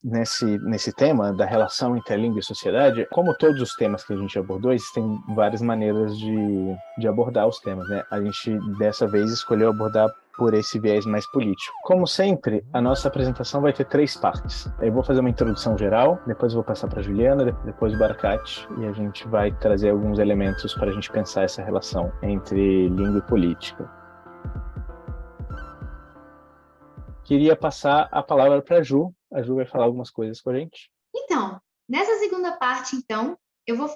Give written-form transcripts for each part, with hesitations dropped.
nesse tema da relação entre a língua e a sociedade, como todos os temas que a gente abordou, existem várias maneiras de abordar os temas, né? A gente, dessa vez, escolheu abordar por esse viés mais político. Como sempre, a nossa apresentação vai ter 3 partes. Eu vou fazer uma introdução geral, depois eu vou passar para a Juliana, depois o Baracate, e a gente vai trazer alguns elementos para a gente pensar essa relação entre língua e política. Queria passar a palavra para a Ju. A Ju vai falar algumas coisas com a gente. Então, nessa segunda parte, eu vou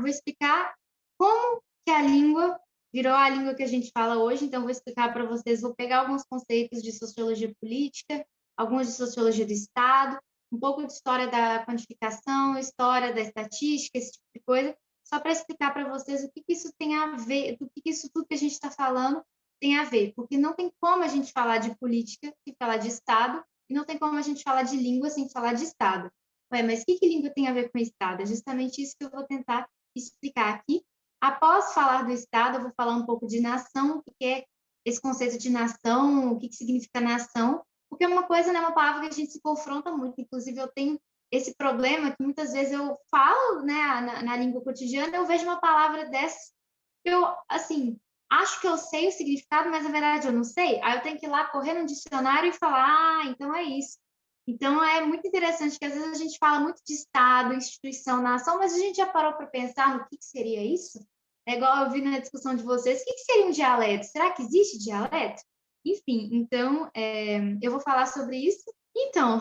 explicar como que a língua virou a língua que a gente fala hoje. Então, vou explicar para vocês, vou pegar alguns conceitos de sociologia política, alguns de sociologia do Estado, um pouco de história da quantificação, história da estatística, esse tipo de coisa, só para explicar para vocês o que isso tem a ver, o que isso tudo que a gente está falando tem a ver, porque não tem como a gente falar de política sem falar de Estado, e não tem como a gente falar de língua sem falar de Estado. Ué, mas o que língua tem a ver com Estado? É justamente isso que eu vou tentar explicar aqui. Após falar do Estado, eu vou falar um pouco de nação, o que é esse conceito de nação, o que significa nação, porque é uma coisa, né, uma palavra que a gente se confronta muito. Inclusive, eu tenho esse problema que muitas vezes eu falo, né, na língua cotidiana, eu vejo uma palavra dessa, que eu, assim, acho que eu sei o significado, mas na verdade eu não sei. Aí eu tenho que ir lá correr no dicionário e falar, então é isso. Então é muito interessante que às vezes a gente fala muito de Estado, instituição, nação, mas a gente já parou para pensar no que seria isso? É igual eu vi na discussão de vocês, o que seria um dialeto? Será que existe dialeto? Enfim, então eu vou falar sobre isso. Então,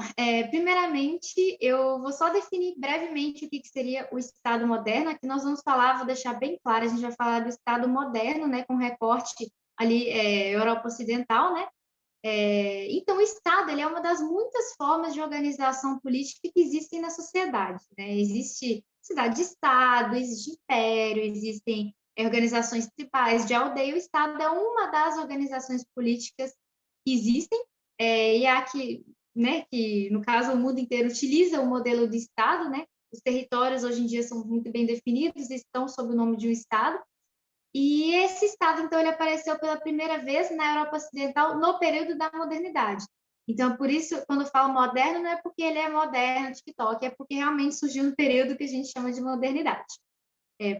primeiramente, eu vou só definir brevemente o que seria o Estado moderno. Aqui nós vamos falar, vou deixar bem claro, a gente vai falar do Estado moderno, né, com recorte ali, Europa Ocidental, né? Então, o Estado ele é uma das muitas formas de organização política que existem na sociedade, né? Existe cidade-estado, existe império, existem organizações tribais de aldeia. O Estado é uma das organizações políticas que existem, e há que, no caso, o mundo inteiro utiliza o modelo do Estado, né? Os territórios hoje em dia são muito bem definidos e estão sob o nome de um Estado. E esse Estado, então, ele apareceu pela primeira vez na Europa Ocidental no período da modernidade. Então, por isso, quando eu falo moderno, não é porque ele é moderno, TikTok, é porque realmente surgiu no período que a gente chama de modernidade.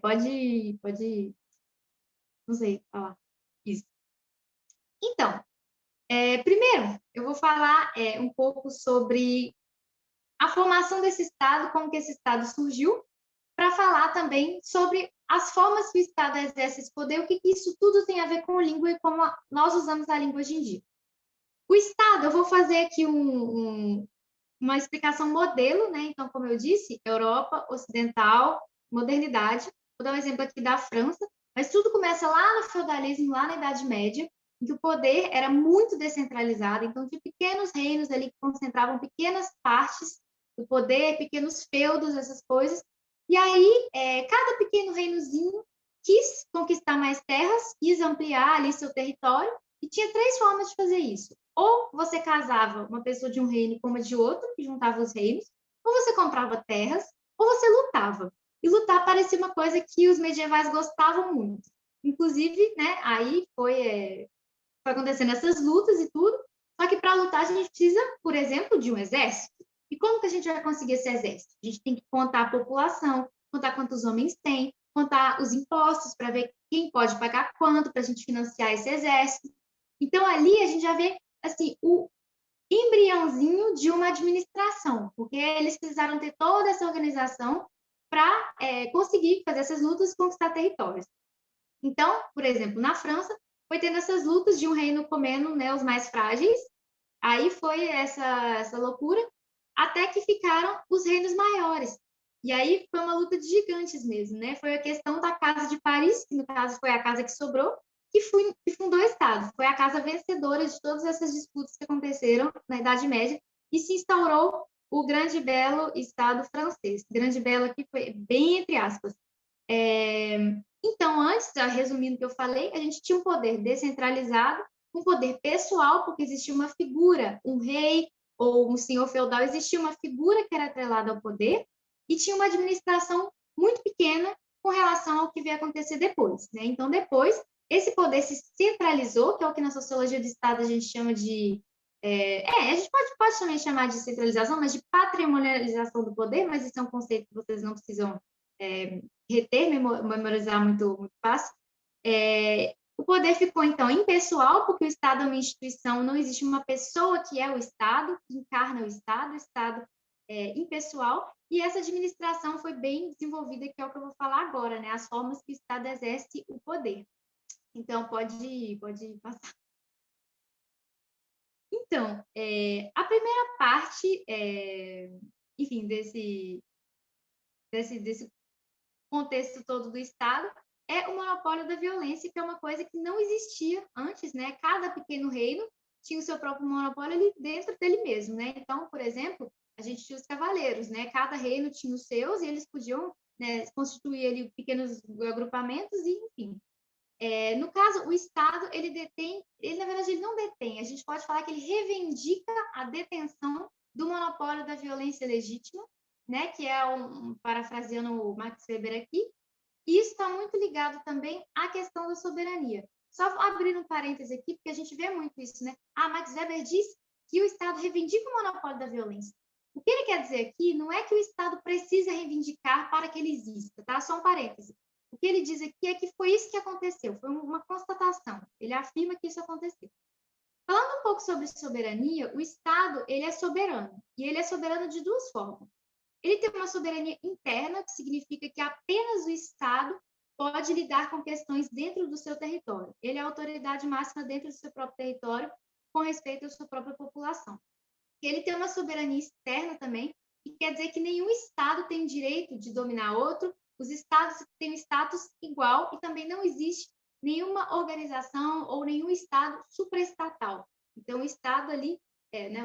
Pode, não sei falar isso. Então, primeiro, eu vou falar um pouco sobre a formação desse Estado, como que esse Estado surgiu, para falar também sobre as formas que o Estado exerce esse poder, o que isso tudo tem a ver com língua e como nós usamos a língua hoje em dia. O Estado, eu vou fazer aqui uma explicação modelo, né? Então, como eu disse, Europa Ocidental, modernidade. Vou dar um exemplo aqui da França, mas tudo começa lá no feudalismo, lá na Idade Média, em que o poder era muito descentralizado, então de pequenos reinos ali que concentravam pequenas partes do poder, pequenos feudos, essas coisas. E aí, cada pequeno reinozinho quis conquistar mais terras, quis ampliar ali seu território, e tinha 3 formas de fazer isso. Ou você casava uma pessoa de um reino com uma de outro, que juntava os reinos, ou você comprava terras, ou você lutava. E lutar parecia uma coisa que os medievais gostavam muito. Inclusive, né, aí foi acontecendo essas lutas e tudo, só que para lutar a gente precisa, por exemplo, de um exército. E como que a gente vai conseguir esse exército? A gente tem que contar a população, contar quantos homens tem, contar os impostos para ver quem pode pagar quanto para a gente financiar esse exército. Então, ali a gente já vê assim, o embriãozinho de uma administração, porque eles precisaram ter toda essa organização para conseguir fazer essas lutas e conquistar territórios. Então, por exemplo, na França, foi tendo essas lutas de um reino comendo, né, os mais frágeis, aí foi essa loucura, até que ficaram os reinos maiores. E aí foi uma luta de gigantes mesmo, né? Foi a questão da Casa de Paris, que no caso foi a casa que sobrou, que fundou o Estado. Foi a casa vencedora de todas essas disputas que aconteceram na Idade Média e se instaurou o grande e belo Estado francês. Grande e belo aqui foi bem entre aspas. Então, antes, resumindo o que eu falei, a gente tinha um poder descentralizado, um poder pessoal, porque existia uma figura, um rei ou um senhor feudal, existia uma figura que era atrelada ao poder, e tinha uma administração muito pequena com relação ao que veio acontecer depois, né? Então, depois, esse poder se centralizou, que é o que na sociologia do Estado a gente chama de A gente pode também chamar de centralização, mas de patrimonialização do poder, mas isso é um conceito que vocês não precisam reter, memorizar muito, muito fácil. O poder ficou, então, impessoal, porque o Estado é uma instituição, não existe uma pessoa que é o Estado, que encarna o Estado é impessoal, e essa administração foi bem desenvolvida, que é o que eu vou falar agora, né? As formas que o Estado exerce o poder. Então, pode passar. Então, a primeira parte, enfim, desse contexto todo do Estado, é o monopólio da violência, que é uma coisa que não existia antes, né? Cada pequeno reino tinha o seu próprio monopólio ali dentro dele mesmo, né? Então, por exemplo, a gente tinha os cavaleiros, né? Cada reino tinha os seus e eles podiam, né, constituir ali pequenos agrupamentos e, enfim. No caso, o Estado, ele na verdade, ele não detém, a gente pode falar que ele reivindica a detenção do monopólio da violência legítima, né, que é, parafraseando o Max Weber aqui, e isso está muito ligado também à questão da soberania. Só abrir um parêntese aqui, porque a gente vê muito isso, né? Max Weber diz que o Estado reivindica o monopólio da violência. O que ele quer dizer aqui não é que o Estado precisa reivindicar para que ele exista, tá? Só um parêntese. O que ele diz aqui é que foi isso que aconteceu, foi uma constatação. Ele afirma que isso aconteceu. Falando um pouco sobre soberania, o Estado, ele é soberano, e ele é soberano de duas formas. Ele tem uma soberania interna, que significa que apenas o Estado pode lidar com questões dentro do seu território. Ele é a autoridade máxima dentro do seu próprio território, com respeito à sua própria população. Ele tem uma soberania externa também, que quer dizer que nenhum Estado tem direito de dominar outro, os Estados têm um status igual e também não existe nenhuma organização ou nenhum Estado supraestatal. Então, o Estado ali,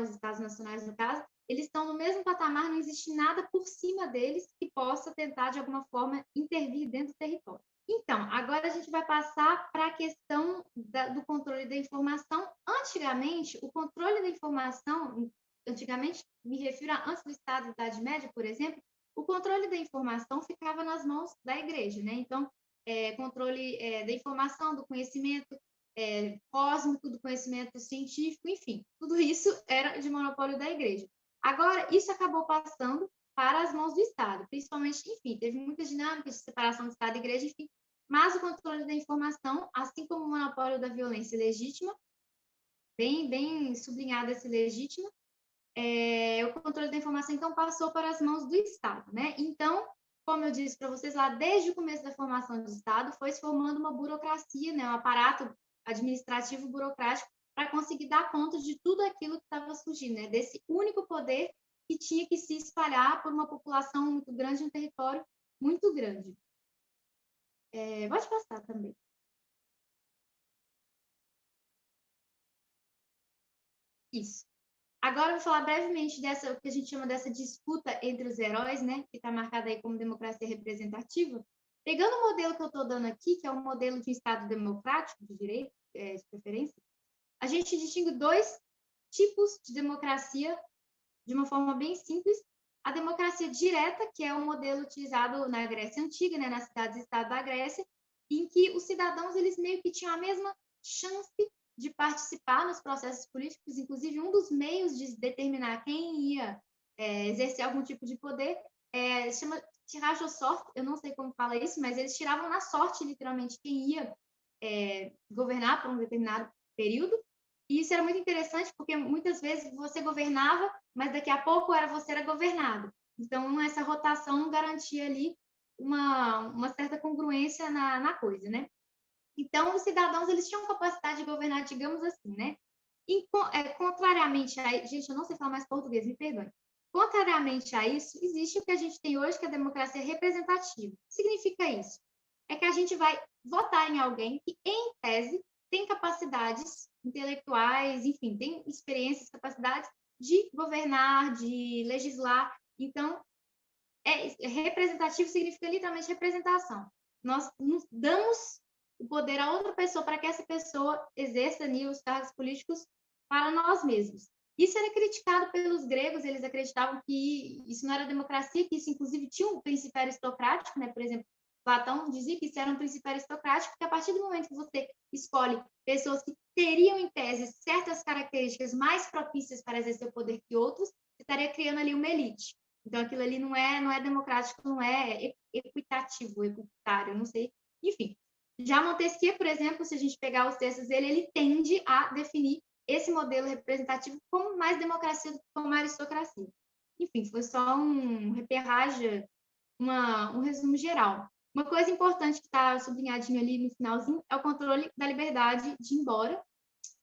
os Estados nacionais, no caso, eles estão no mesmo patamar, não existe nada por cima deles que possa tentar, de alguma forma, intervir dentro do território. Então, agora a gente vai passar para a questão do controle da informação. Antigamente, o controle da informação, antigamente, me refiro a antes do Estado da Idade Média, por exemplo, o controle da informação ficava nas mãos da igreja, né? Então, controle da informação, do conhecimento cósmico, do conhecimento científico, enfim, tudo isso era de monopólio da igreja. Agora, isso acabou passando para as mãos do Estado, principalmente, enfim, teve muitas dinâmicas de separação do Estado e igreja, enfim, mas o controle da informação, assim como o monopólio da violência legítima, bem sublinhado esse legítima, o controle da informação, então, passou para as mãos do Estado, né? Então, como eu disse para vocês lá, desde o começo da formação do Estado, foi se formando uma burocracia, né? Um aparato administrativo burocrático para conseguir dar conta de tudo aquilo que estava surgindo, né? Desse único poder que tinha que se espalhar por uma população muito grande, um território muito grande. Pode passar também. Isso. Agora eu vou falar brevemente dessa, o que a gente chama dessa disputa entre os heróis, né? Que está marcada aí como democracia representativa. Pegando o modelo que eu estou dando aqui, que é um modelo de Estado democrático, de direito, de preferência, a gente distingue dois tipos de democracia de uma forma bem simples. A democracia direta, que é um modelo utilizado na Grécia Antiga, né, nas cidades-estado da Grécia, em que os cidadãos eles meio que tinham a mesma chance de participar nos processos políticos, inclusive um dos meios de determinar quem ia exercer algum tipo de poder chama tiragem à sorte, eu não sei como fala isso, mas eles tiravam na sorte, literalmente, quem ia governar por um determinado período. E isso era muito interessante, porque muitas vezes você governava, mas daqui a pouco você era governado. Então, essa rotação garantia ali uma certa congruência na coisa, né? Então, os cidadãos, eles tinham capacidade de governar, digamos assim, né? E, contrariamente a... Gente, eu não sei falar mais português, me perdoe. Contrariamente a isso, existe o que a gente tem hoje, que é a democracia representativa. O que significa isso? É que a gente vai votar em alguém que, em tese, tem capacidades intelectuais, enfim, tem experiências, capacidades de governar, de legislar. Então, representativo significa literalmente representação. Nós nos damos o poder a outra pessoa para que essa pessoa exerça ali os cargos políticos para nós mesmos. Isso era criticado pelos gregos, eles acreditavam que isso não era democracia, que isso inclusive tinha um princípio aristocrático, né? Por exemplo, Platão dizia que isso era um princípio aristocrático, porque a partir do momento que você escolhe pessoas que teriam, em tese, certas características mais propícias para exercer o poder que outros, você estaria criando ali uma elite. Então, aquilo ali não é democrático, não é equitativo, equitário, não sei. Enfim, já Montesquieu, por exemplo, se a gente pegar os textos dele, ele tende a definir esse modelo representativo como mais democracia do que como aristocracia. Enfim, foi só um reperrage, um resumo geral. Uma coisa importante que está sublinhadinho ali no finalzinho é o controle da liberdade de ir embora,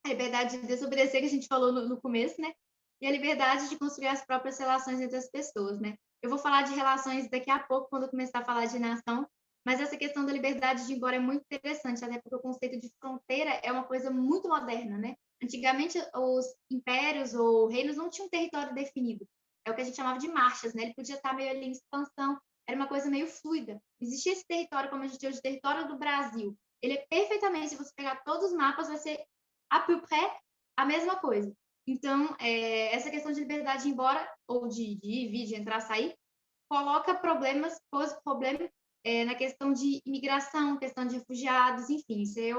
a liberdade de desobedecer, que a gente falou no começo, né? E a liberdade de construir as próprias relações entre as pessoas, né? Eu vou falar de relações daqui a pouco, quando eu começar a falar de nação, mas essa questão da liberdade de ir embora é muito interessante, até porque o conceito de fronteira é uma coisa muito moderna, né? Antigamente, os impérios ou reinos não tinham um território definido. É o que a gente chamava de marchas, né? Ele podia estar meio ali em expansão, era uma coisa meio fluida. Existia esse território, como a gente tem hoje, território do Brasil. Ele é perfeitamente, se você pegar todos os mapas, vai ser a peu près a mesma coisa. Então, essa questão de liberdade de ir embora, ou de ir, vir, de entrar, sair, coloca problemas, pose problema na questão de imigração, questão de refugiados, enfim, isso é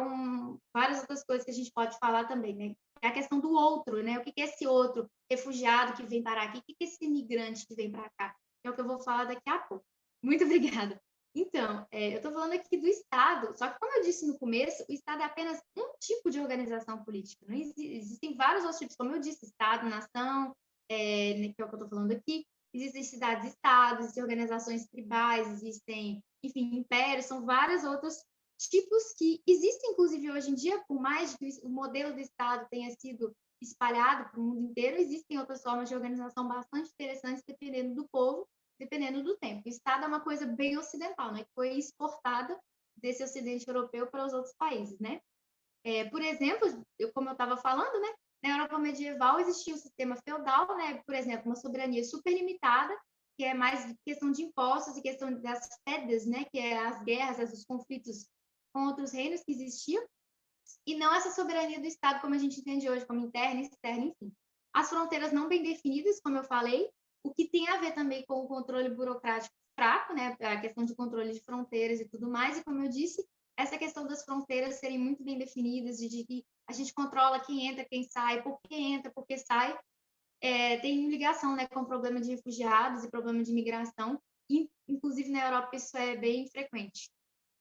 várias outras coisas que a gente pode falar também, né? É a questão do outro, né? O que é esse outro refugiado que vem parar aqui? O que é esse imigrante que vem para cá? É o que eu vou falar daqui a pouco. Muito obrigada. Então, eu estou falando aqui do Estado, só que como eu disse no começo, o Estado é apenas um tipo de organização política. Não existem vários outros tipos, como eu disse, Estado, nação, que é o que eu estou falando aqui. Existem cidades-estados, existem organizações tribais, existem, enfim, impérios, são vários outros tipos que existem, inclusive, hoje em dia, por mais que o modelo do Estado tenha sido espalhado para o mundo inteiro, existem outras formas de organização bastante interessantes, dependendo do povo, dependendo do tempo. O Estado é uma coisa bem ocidental, né? Que foi exportada desse ocidente europeu para os outros países, né? Por exemplo, como eu estava falando, né? Na Europa medieval existia um sistema feudal, né? Por exemplo, uma soberania superlimitada, que é mais questão de impostos e questão das fedas, né? Que é as guerras, os conflitos com outros reinos que existiam, e não essa soberania do Estado como a gente entende hoje, como interna, externa, enfim. As fronteiras não bem definidas, como eu falei, o que tem a ver também com o controle burocrático fraco, né? A questão de controle de fronteiras e tudo mais, e como eu disse, essa questão das fronteiras serem muito bem definidas, de que a gente controla quem entra, quem sai, por que entra, por que sai, tem ligação, né, com o problema de refugiados e problema de imigração, e, inclusive na Europa isso é bem frequente.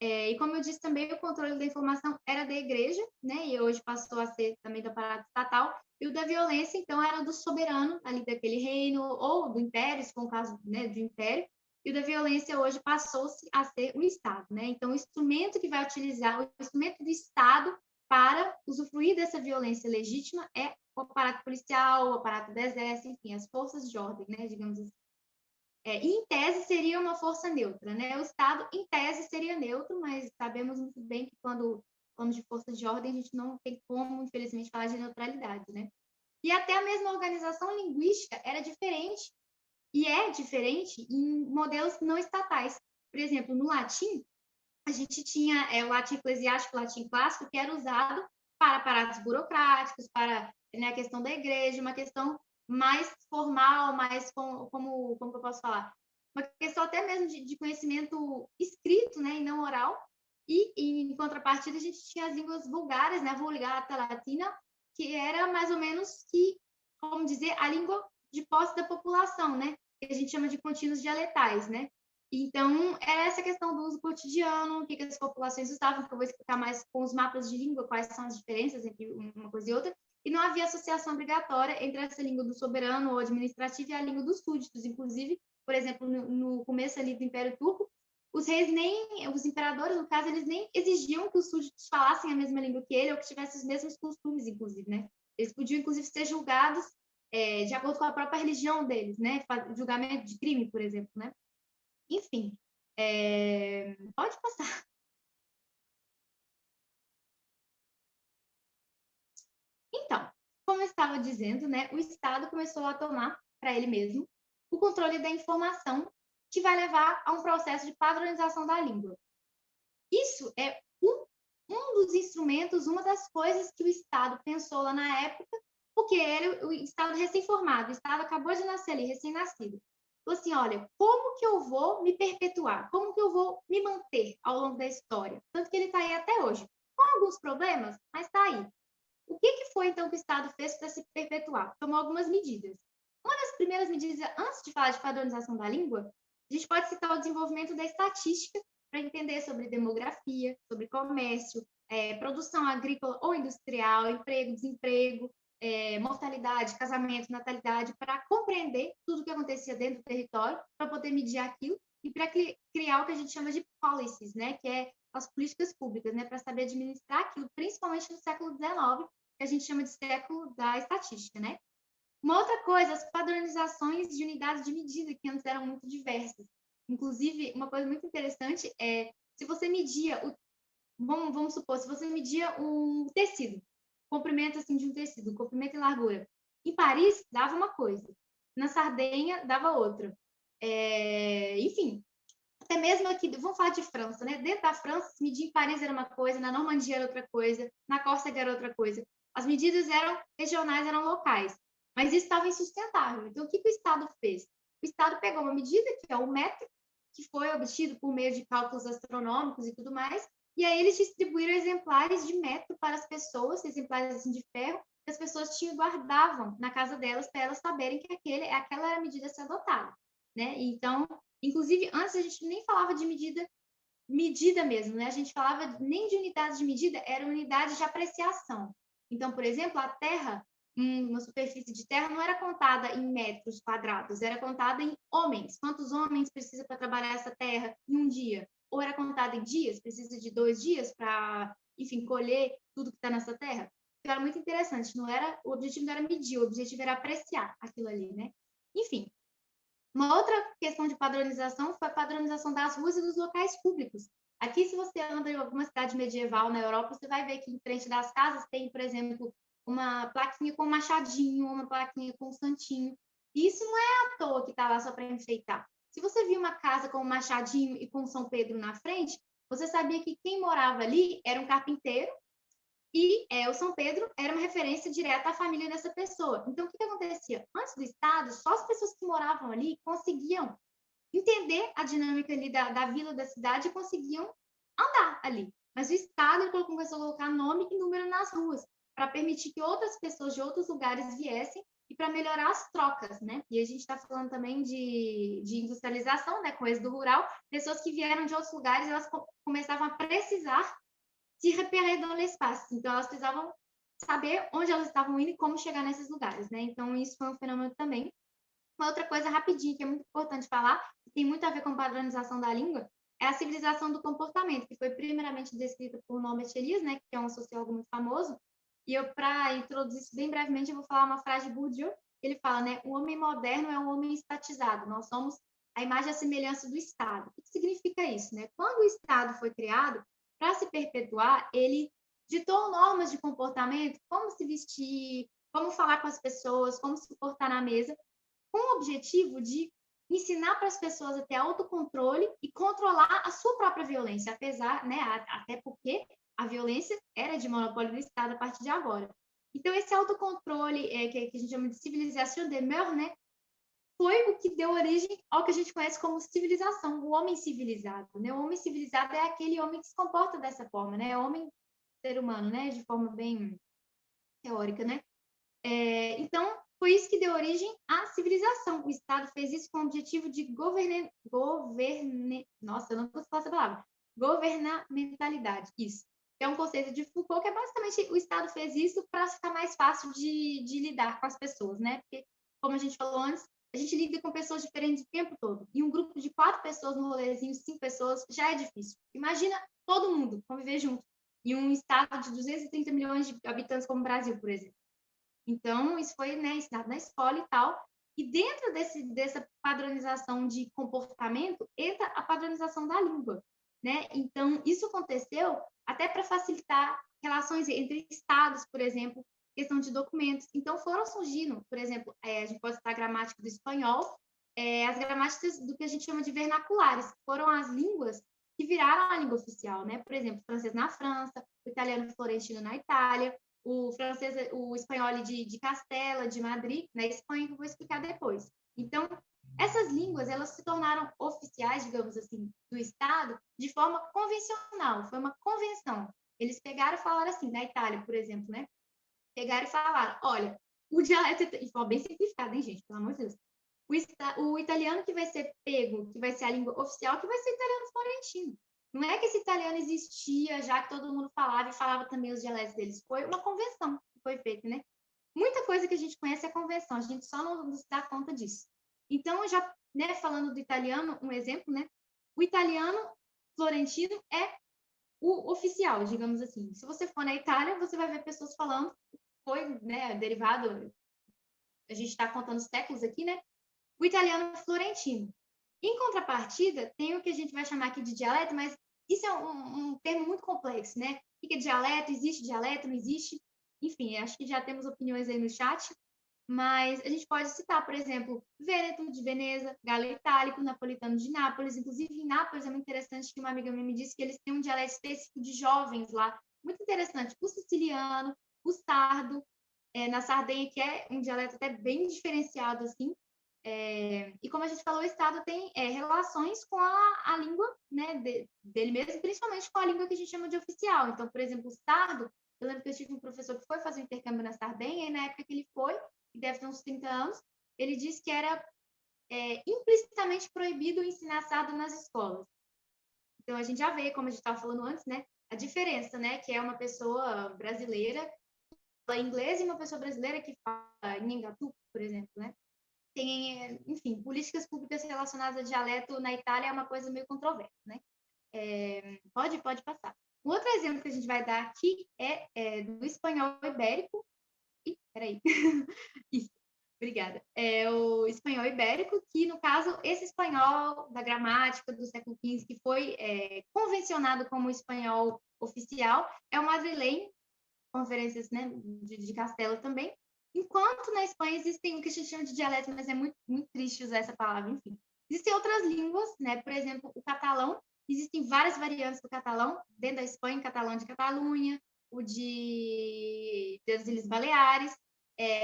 E como eu disse também, o controle da informação era da igreja, né, e hoje passou a ser também do aparato estatal, e o da violência, então, era do soberano ali daquele reino, ou do império, se for o caso, né, do império, e o da violência hoje passou-se a ser o Estado, né? Então, o instrumento que vai utilizar, o instrumento do Estado para usufruir dessa violência legítima é o aparato policial, o aparato do exército, enfim, as forças de ordem, né, digamos assim. Em tese, seria uma força neutra, né? O Estado, em tese, seria neutro, mas sabemos muito bem que quando falamos de força de ordem, a gente não tem como, infelizmente, falar de neutralidade, né? E até a mesma organização linguística era diferente, e é diferente em modelos não estatais. Por exemplo, no latim, a gente tinha o latim eclesiástico, o latim clássico, que era usado para aparatos burocráticos, para, né, a questão da igreja, uma questão mais formal, mais como eu posso falar? Uma questão até mesmo de conhecimento escrito, né, e não oral. E, em contrapartida, a gente tinha as línguas vulgares, né, a Vulgata Latina, que era mais ou menos que, vamos dizer, a língua de posse da população, né, que a gente chama de contínuos dialetais, né. Então, era essa questão do uso cotidiano, o que as populações usavam, que eu vou explicar mais com os mapas de língua, quais são as diferenças entre uma coisa e outra, e não havia associação obrigatória entre essa língua do soberano ou administrativo e a língua dos súditos. Inclusive, por exemplo, no começo ali do Império Turco, os reis nem, os imperadores, no caso, eles nem exigiam que os súditos falassem a mesma língua que ele ou que tivessem os mesmos costumes, inclusive, né? Eles podiam, inclusive, ser julgados de acordo com a própria religião deles, né? Julgamento de crime, por exemplo, né? Enfim, pode passar. Então, como eu estava dizendo, né, o Estado começou a tomar para ele mesmo o controle da informação que vai levar a um processo de padronização da língua. Isso é um dos instrumentos, uma das coisas que o Estado pensou lá na época, porque era o Estado recém-formado, o Estado acabou de nascer ali, recém-nascido. falou assim, olha, como que eu vou me perpetuar? Como que eu vou me manter ao longo da história? Tanto que ele está aí até hoje. Com alguns problemas, mas está aí. O que foi, então, que o Estado fez para se perpetuar? Tomou algumas medidas. Uma das primeiras medidas, antes de falar de padronização da língua, a gente pode citar o desenvolvimento da estatística para entender sobre demografia, sobre comércio, produção agrícola ou industrial, emprego, desemprego, mortalidade, casamento, natalidade, para compreender tudo o que acontecia dentro do território, para poder medir aquilo e para criar o que a gente chama de policies, né, que é as políticas públicas, né, para saber administrar aquilo, principalmente no século XIX, que a gente chama de século da estatística, né? Uma outra coisa, as padronizações de unidades de medida, que antes eram muito diversas. Inclusive, uma coisa muito interessante é, se você media, vamos supor, se você media um tecido, comprimento assim, de um tecido, comprimento e largura, em Paris dava uma coisa, na Sardenha dava outra. Enfim, até mesmo aqui, vamos falar de França, né? Dentro da França, se medir em Paris era uma coisa, na Normandia era outra coisa, na Córcega era outra coisa. As medidas eram regionais, eram locais, mas isso estava insustentável. Então, o que o Estado fez? O Estado pegou uma medida, que é o metro, que foi obtido por meio de cálculos astronômicos e tudo mais, e aí eles distribuíram exemplares de metro para as pessoas, exemplares assim, de ferro, que as pessoas tinham guardavam na casa delas para elas saberem que aquela era a medida a ser adotada, né? Então, inclusive, antes a gente nem falava de medida mesmo, né? A gente falava nem de unidades de medida, era unidade de apreciação. Então, por exemplo, a terra, uma superfície de terra não era contada em metros quadrados, era contada em homens. Quantos homens precisa para trabalhar essa terra em um dia? Ou era contada em dias, precisa de 2 dias para, enfim, colher tudo que está nessa terra? Então, era muito interessante. O objetivo não era medir, o objetivo era apreciar aquilo ali, né? Enfim, uma outra questão de padronização foi a padronização das ruas e dos locais públicos. Aqui, se você anda em alguma cidade medieval na Europa, você vai ver que em frente das casas tem, por exemplo, uma plaquinha com um machadinho, uma plaquinha com um santinho. E isso não é à toa que está lá só para enfeitar. Se você viu uma casa com um machadinho e com São Pedro na frente, você sabia que quem morava ali era um carpinteiro e o São Pedro era uma referência direta à família dessa pessoa. Então, o que acontecia? Antes do Estado, só as pessoas que moravam ali conseguiam entender a dinâmica ali da vila, da cidade, e conseguiam andar ali. Mas o Estado ele começou a colocar nome e número nas ruas, para permitir que outras pessoas de outros lugares viessem e para melhorar as trocas, né? E a gente está falando também de industrialização, né? Com o êxodo rural, pessoas que vieram de outros lugares, elas começavam a precisar se repérer dans l'espace. Então, elas precisavam saber onde elas estavam indo e como chegar nesses lugares, né? Então, isso foi um fenômeno também. Uma outra coisa rapidinho, que é muito importante falar, que tem muito a ver com a padronização da língua, é a civilização do comportamento, que foi primeiramente descrita por Norbert Elias, né, que é um sociólogo muito famoso. E eu, para introduzir isso bem brevemente, eu vou falar uma frase de Bourdieu. Ele fala, né, o homem moderno é um homem estatizado. Nós somos a imagem e a semelhança do Estado. O que significa isso, né? Quando o Estado foi criado, para se perpetuar, ele ditou normas de comportamento, como se vestir, como falar com as pessoas, como se portar na mesa, com o objetivo de ensinar para as pessoas a ter autocontrole e controlar a sua própria violência, apesar, né, até porque a violência era de monopólio do Estado a partir de agora. Então, esse autocontrole, que a gente chama de civilisation de mœurs, né, foi o que deu origem ao que a gente conhece como civilização, o homem civilizado, né? O homem civilizado é aquele homem que se comporta dessa forma, né? Homem, ser humano, né? De forma bem teórica, né? Então, foi isso que deu origem à civilização. O Estado fez isso com o objetivo de nossa, eu não consigo falar essa palavra. Governamentalidade, isso. É um conceito de Foucault, que é basicamente o Estado fez isso para ficar mais fácil de lidar com as pessoas, né? Porque, como a gente falou antes, a gente lida com pessoas diferentes o tempo todo. E um grupo de 4 pessoas no rolezinho, 5 pessoas, já é difícil. Imagina todo mundo conviver junto em um estado de 230 milhões de habitantes como o Brasil, por exemplo. Então, isso foi, né, ensinado na escola e tal. E dentro dessa padronização de comportamento, entra a padronização da língua, né? Então, isso aconteceu até para facilitar relações entre estados, por exemplo, questão de documentos. Então, foram surgindo, por exemplo, a gente pode citar a gramática do espanhol, as gramáticas do que a gente chama de vernaculares, que foram as línguas que viraram a língua oficial, né? Por exemplo, o francês na França, o italiano florentino na Itália, o francês, o espanhol de Castela, de Madrid, na Espanha, que eu vou explicar depois. Então, Essas línguas, elas se tornaram oficiais, digamos assim, do Estado de forma convencional, foi uma convenção. Eles pegaram e falaram assim, na Itália, por exemplo, né? Pegaram e falaram, olha, o dialeto, de forma bem simplificada, hein, gente, pelo amor de Deus. O italiano que vai ser pego, que vai ser a língua oficial, que vai ser o italiano florentino. Não é que esse italiano existia, já que todo mundo falava e falava também os dialetos deles. Foi uma convenção que foi feita, né? Muita coisa que a gente conhece é convenção, a gente só não se dá conta disso. Então, já, né, falando do italiano, um exemplo, né? O italiano florentino é o oficial, digamos assim. Se você for na Itália, você vai ver pessoas falando, foi, né, derivado, a gente está contando séculos aqui, né? O italiano florentino. Em contrapartida, tem o que a gente vai chamar aqui de dialeto, mas isso é um termo muito complexo, né? O que é dialeto? Existe dialeto? Não existe? Enfim, acho que já temos opiniões aí no chat, mas a gente pode citar, por exemplo, Vêneto de Veneza, Galo Itálico, Napolitano de Nápoles. Inclusive, em Nápoles é muito interessante que uma amiga minha me disse que eles têm um dialeto específico de jovens lá, muito interessante. O siciliano, o sardo, na Sardenha, que é um dialeto até bem diferenciado, assim. E como a gente falou, o Estado tem relações com a língua, né, dele mesmo, principalmente com a língua que a gente chama de oficial. Então, por exemplo, o sardo, eu lembro que eu tive um professor que foi fazer um intercâmbio na Sardenha, e na época que ele foi, que deve ter uns 30 anos, ele disse que era implicitamente proibido ensinar sardo nas escolas. Então, a gente já vê, como a gente estava falando antes, né, a diferença, né, que é uma pessoa brasileira fala inglês e uma pessoa brasileira que fala Nhangatu, por exemplo, né? Tem, enfim, políticas públicas relacionadas a dialeto na Itália é uma coisa meio controversa, né? Pode passar. Um outro exemplo que a gente vai dar aqui é do espanhol ibérico. Ih, peraí. Isso, obrigada. É o espanhol ibérico, que, no caso, esse espanhol da gramática do século XV, que foi convencionado como espanhol oficial, é o madrilenho, conferências, né, de Castelo também. Enquanto na Espanha existem o que a gente chama de dialeto, mas é muito, muito triste usar essa palavra, enfim. Existem outras línguas, né, por exemplo, o catalão, existem várias variantes do catalão, dentro da Espanha, catalão de Catalunha, o das Ilhas Baleares,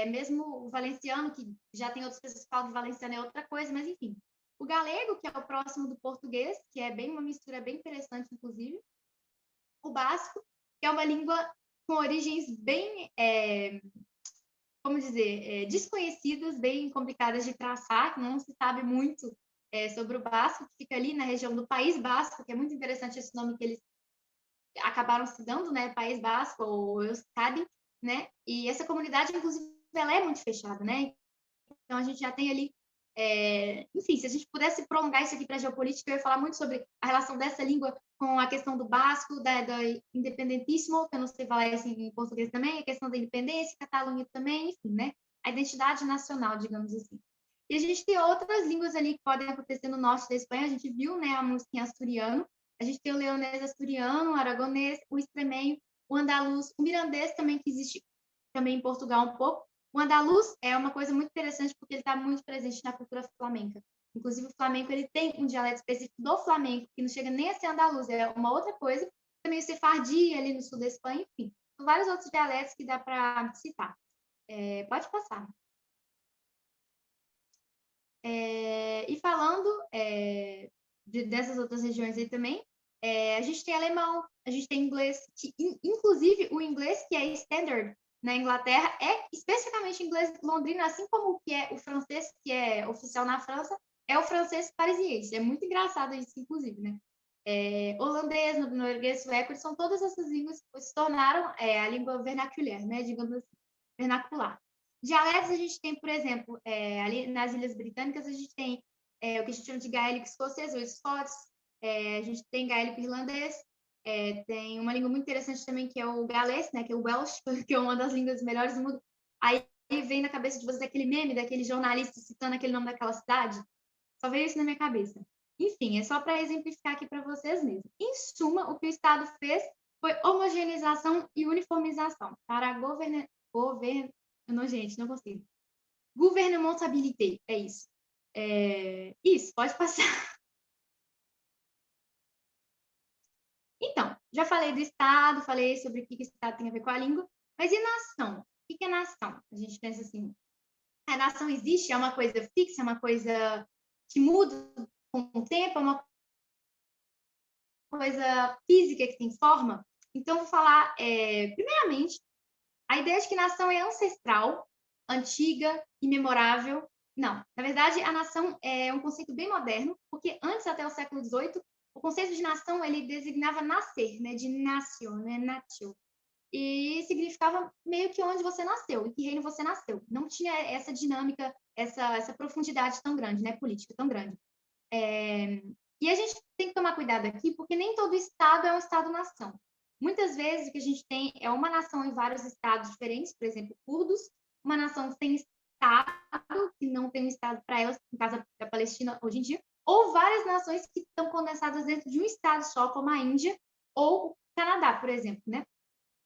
mesmo o valenciano, que já tem outras pessoas que falam que valenciano é outra coisa, mas enfim. O galego, que é o próximo do português, que é bem uma mistura bem interessante, inclusive. O basco, que é uma língua com origens bem, como dizer, desconhecidas, bem complicadas de traçar, que não se sabe muito sobre o Basco, que fica ali na região do País Basco, que é muito interessante esse nome que eles acabaram se dando, né, País Basco, ou Euskadi, né, e essa comunidade, inclusive, ela é muito fechada, né, então a gente já tem ali enfim, se a gente pudesse prolongar isso aqui para a geopolítica, eu ia falar muito sobre a relação dessa língua com a questão do basco, da independentíssimo, que eu não sei falar isso em português também, a questão da independência, Catalunha também, enfim, né? A identidade nacional, digamos assim. E a gente tem outras línguas ali que podem acontecer no norte da Espanha, a gente viu, né, a música em asturiano, a gente tem o leonês asturiano, o aragonês, o extremenho, o andaluz, o mirandês também, que existe também em Portugal um pouco. O andaluz é uma coisa muito interessante porque ele está muito presente na cultura flamenca. Inclusive, o flamenco ele tem um dialeto específico do flamenco, que não chega nem a ser andaluz, é uma outra coisa. Também o sefardi, ali no sul da Espanha, enfim. São vários outros dialetos que dá para citar. Pode passar. E falando dessas outras regiões aí também, a gente tem alemão, a gente tem inglês, que, inclusive o inglês que é standard na Inglaterra é especificamente inglês londrino, assim como o que é o francês, que é oficial na França, é o francês parisiense. É muito engraçado isso, inclusive, né? Holandês, norueguês, sueco, são todas essas línguas que se tornaram a língua vernacular, né? Digamos assim, vernacular. Dialetos a gente tem, por exemplo, ali nas Ilhas Britânicas, a gente tem o que a gente chama de gaélico escocês, ou scots, a gente tem gaélico irlandês, tem uma língua muito interessante também que é o galês, né, que é o Welsh, que é uma das línguas melhores do mundo. Aí vem na cabeça de vocês aquele meme daquele jornalista citando aquele nome daquela cidade. Só veio isso na minha cabeça. Enfim, é só para exemplificar aqui para vocês mesmo. Em suma, o que o Estado fez foi homogeneização e uniformização para não, gente, não consigo. Governabilité, é isso. Isso, pode passar. Então, já falei do Estado, falei sobre o que o Estado tem a ver com a língua, mas e nação? O que é nação? A gente pensa assim, a nação existe, é uma coisa fixa, é uma coisa que muda com o tempo, é uma coisa física que tem forma. Então, vou falar, primeiramente, a ideia de que nação é ancestral, antiga, imemorável. Não, na verdade, a nação é um conceito bem moderno, porque antes, até o século XVIII, o conceito de nação ele designava nascer, né, de natio, né, natio. E significava meio que onde você nasceu, em que reino você nasceu. Não tinha essa dinâmica, essa profundidade tão grande, né, política tão grande. E a gente tem que tomar cuidado aqui, porque nem todo estado é um estado-nação. Muitas vezes o que a gente tem é uma nação em vários estados diferentes, por exemplo, curdos, uma nação sem estado, que não tem um estado para elas, no caso da Palestina hoje em dia, ou várias nações que estão condensadas dentro de um estado só, como a Índia ou o Canadá, por exemplo, né?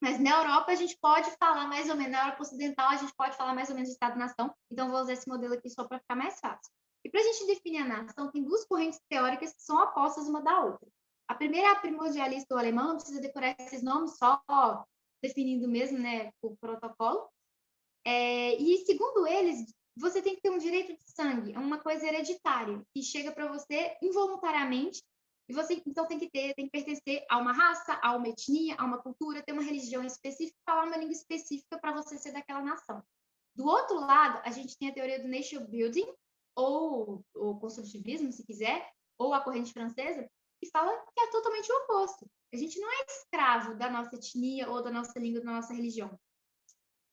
Mas na Europa a gente pode falar mais ou menos, na Europa Ocidental a gente pode falar mais ou menos de Estado-nação, então vou usar esse modelo aqui só para ficar mais fácil. E para a gente definir a nação, tem duas correntes teóricas que são opostas uma da outra. A primeira é a primordialista ou alemã, não precisa decorar esses nomes, só definindo mesmo, né, por protocolo. E segundo eles, você tem que ter um direito de sangue, é uma coisa hereditária, que chega para você involuntariamente, e você então tem que pertencer a uma raça, a uma etnia, a uma cultura, ter uma religião específica, falar uma língua específica para você ser daquela nação. Do outro lado, a gente tem a teoria do nation building, ou o construtivismo, se quiser, ou a corrente francesa, que fala que é totalmente o oposto. A gente não é escravo da nossa etnia ou da nossa língua, da nossa religião.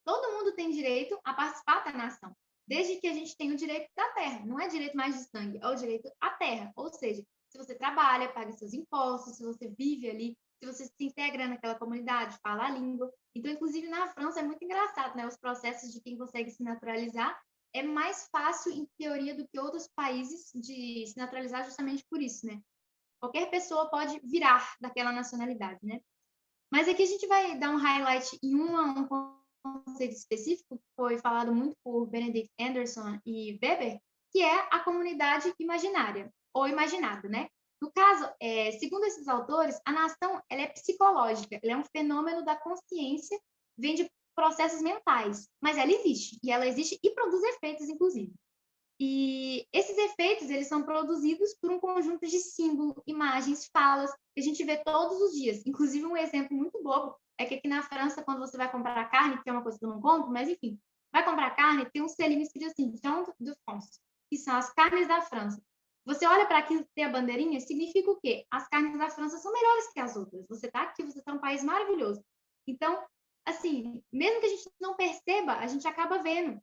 Todo mundo tem direito a participar da nação, desde que a gente tenha o direito da terra. Não é direito mais de sangue, é o direito à terra. Ou seja, se você trabalha, paga seus impostos, se você vive ali, se você se integra naquela comunidade, fala a língua. Então, inclusive, na França é muito engraçado, né? Os processos de quem consegue se naturalizar é mais fácil, em teoria, do que outros países de se naturalizar justamente por isso, né? Qualquer pessoa pode virar daquela nacionalidade, né? Mas aqui a gente vai dar um highlight em um conceito específico, que foi falado muito por Benedict Anderson e Weber, que é a comunidade imaginária, ou imaginada, né? No caso, segundo esses autores, a nação ela é psicológica, ela é um fenômeno da consciência, vem de processos mentais, mas ela existe, e ela existe e produz efeitos, inclusive. E esses efeitos, eles são produzidos por um conjunto de símbolos, imagens, falas, que a gente vê todos os dias. Inclusive, um exemplo muito bobo é que aqui na França, quando você vai comprar carne, que é uma coisa que eu não compro, mas enfim, vai comprar carne, tem um selinho escrito assim, Viande de France, que são as carnes da França. Você olha para aquilo que tem a bandeirinha, significa o quê? As carnes da França são melhores que as outras. Você está aqui, você está um país maravilhoso. Então, assim, mesmo que a gente não perceba, a gente acaba vendo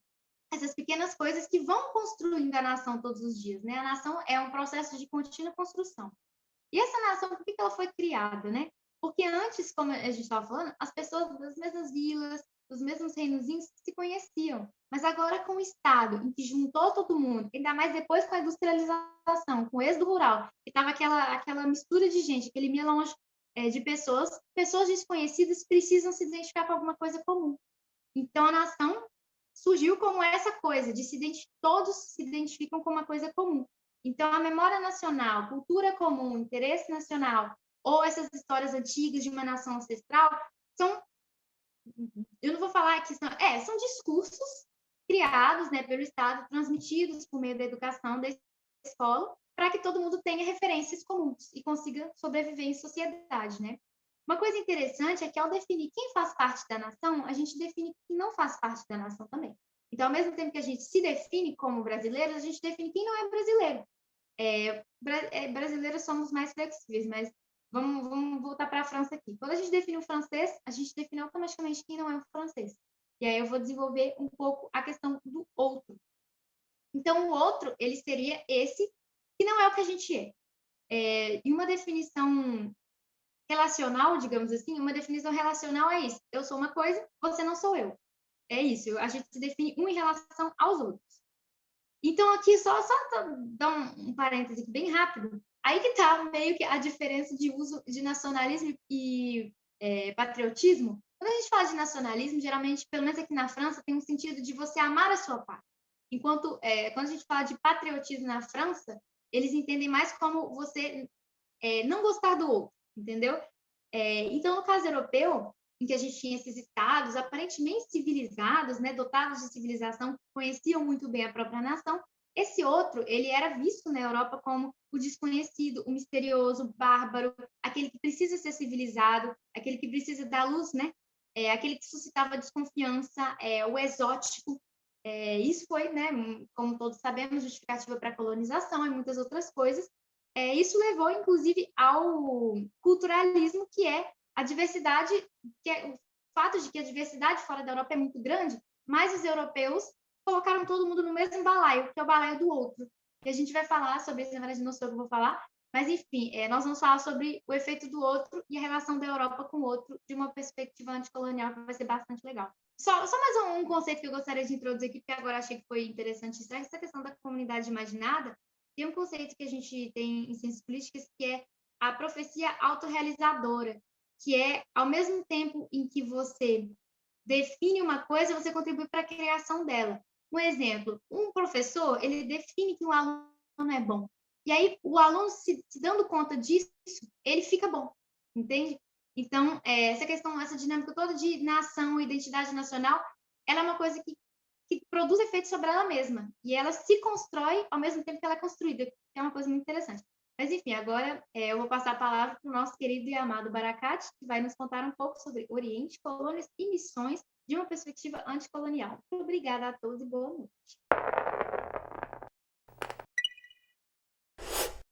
essas pequenas coisas que vão construindo a nação todos os dias, né? A nação é um processo de contínua construção. E essa nação, por que ela foi criada, né? Porque antes, como a gente estava falando, as pessoas das mesmas vilas, dos mesmos reinozinhos se conheciam. Mas agora com o Estado, em que juntou todo mundo, ainda mais depois com a industrialização, com o êxodo rural, que estava aquela mistura de gente, aquele melange de pessoas desconhecidas precisam se identificar com alguma coisa comum. Então, a nação surgiu como essa coisa de todos se identificam com uma coisa comum. Então, a memória nacional, cultura comum, interesse nacional, ou essas histórias antigas de uma nação ancestral, eu não vou falar que são discursos criados, né, pelo Estado, transmitidos por meio da educação, da escola, para que todo mundo tenha referências comuns e consiga sobreviver em sociedade, né? Uma coisa interessante é que, ao definir quem faz parte da nação, a gente define quem não faz parte da nação também. Então, ao mesmo tempo que a gente se define como brasileiros, a gente define quem não é brasileiro. Brasileiros somos mais flexíveis, mas vamos voltar para a França aqui. Quando a gente define o francês, a gente define automaticamente quem não é o francês. E aí eu vou desenvolver um pouco a questão do outro. Então, o outro, ele seria esse, que não é o que a gente é. E uma definição relacional, digamos assim, uma definição relacional é isso. Eu sou uma coisa, você não sou eu. É isso, a gente se define um em relação aos outros. Então, aqui, só dar um parêntese aqui bem rápido, aí que está meio que a diferença de uso de nacionalismo e patriotismo. Quando a gente fala de nacionalismo, geralmente, pelo menos aqui na França, tem um sentido de você amar a sua pátria. Enquanto, quando a gente fala de patriotismo na França, eles entendem mais como você não gostar do outro, entendeu? Então, no caso europeu, em que a gente tinha esses estados aparentemente civilizados, né, dotados de civilização, conheciam muito bem a própria nação, esse outro, ele era visto na Europa como o desconhecido, o misterioso, o bárbaro, aquele que precisa ser civilizado, aquele que precisa dar luz, né? Aquele que suscitava desconfiança, o exótico. Isso foi, né, como todos sabemos, justificativa para a colonização e muitas outras coisas. Isso levou, inclusive, ao culturalismo, que é a diversidade, que é o fato de que a diversidade fora da Europa é muito grande, mas os europeus colocaram todo mundo no mesmo balaio, que é o balaio do outro. E a gente vai falar sobre isso, na verdade, não sou eu que vou falar, mas, enfim, nós vamos falar sobre o efeito do outro e a relação da Europa com o outro de uma perspectiva anticolonial, que vai ser bastante legal. Só mais um conceito que eu gostaria de introduzir aqui, porque agora achei que foi interessante, essa questão da comunidade imaginada. Tem um conceito que a gente tem em ciências políticas, que é a profecia autorrealizadora, que é, ao mesmo tempo em que você define uma coisa, você contribui para a criação dela. Um exemplo, um professor, ele define que um aluno é bom. E aí, o aluno, se dando conta disso, ele fica bom, entende? Então, essa questão, essa dinâmica toda de nação, identidade nacional, ela é uma coisa que produz efeitos sobre ela mesma. E ela se constrói ao mesmo tempo que ela é construída, que é uma coisa muito interessante. Mas, enfim, agora eu vou passar a palavra para o nosso querido e amado Barakat, que vai nos contar um pouco sobre Oriente, colônias e missões de uma perspectiva anticolonial. Muito obrigada a todos e boa noite.